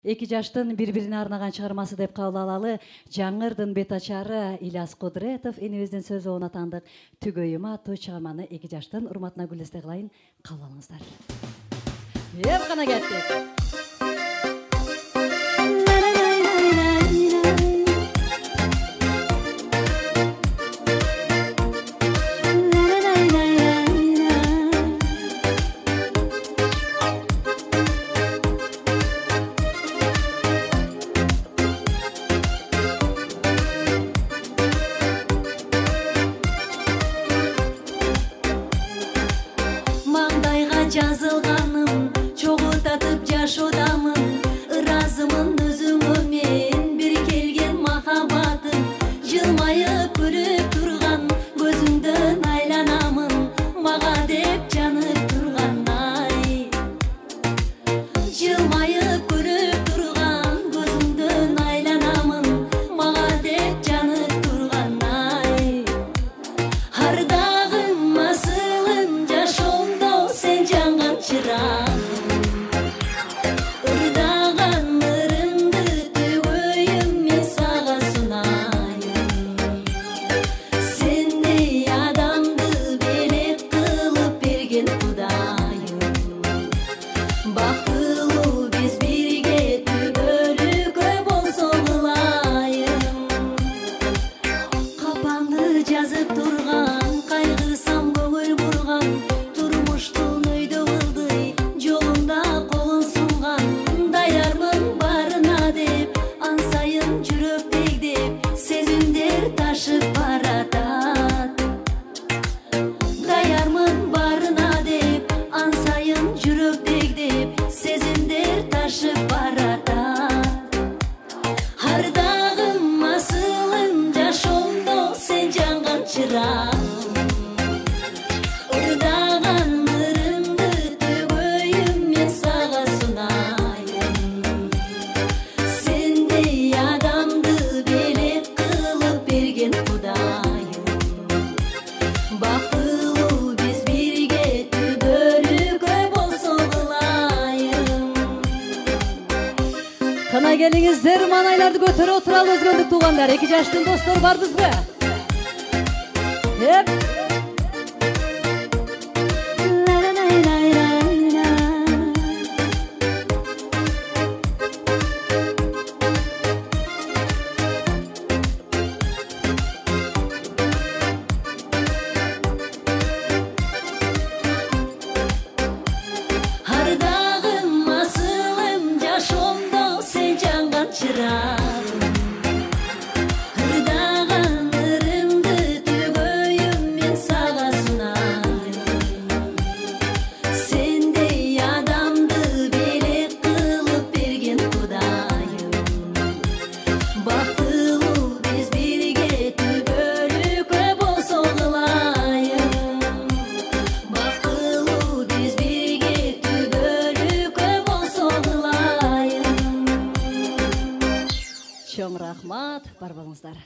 Эки жаштын бири-бирине арнаган чыгармасы деп кабыл алалы. Жаңырдын бет ачары Ильяс Кудретов энебиздин сөз оона тандык Түгөйүм аттуу чыгарманы эки жаштын урматына күлөстө кылайын. Кабыл алыңыздар. Кана кеттик. Жазылганым чогултатып жашоодамын, ыраазымын өзүңө мен бир келген махаббатым. Жылмайып күлүп турган көзүңдөн айланамын, мага деп жанып турган ай. Жылмайып күлүп турган көзүңдөн айланамын, мага деп жанып турган ай. Ардагым асылым жашоомдо сен жанган чырагым, ырдаган ырымды төгөйүм мен сага сунайын. Сендей адамды белек кылып берген Кудайым, бактылуу биз бирге түбөлүккө болсо кылайын. Капаңды жазып турган, кайгырсам көңүл бурган, турмуштун өйдө ылдый жолунда колун сунган. Даярмын барына деп, ансайын жүрөк дегдеп, сезимдер ташып баратат. Даярмын барына деп, ансайын жүрөк дегдеп, сезимдер ташып баратат. Ардагым асылым жашоомдо сен жанган чырагым, ырдаган ырымды төгөйүм мен сага сунайын. Сендей адамды белек кылып берген Кудайым, бактылуу биз бирге түбөлүккө болсо кылайын. Кана келиңиздер, манайларды көтөрүп отуралы өзгөндүк туугандар. Эки жаштын достор барбызбы? Ардагым асылым жашоомдо сен жанган чырагым, ырдаган ырымды төгөйүм мен сага сунайын. Сендей адамды белек кылып берген Кудайым, бактылуу биз бирге түбөлүккө болсо кылайын. Бактылуу биз бирге түбөлүккө болсо кылайын. Чоң рахмат, бар болуңуздар.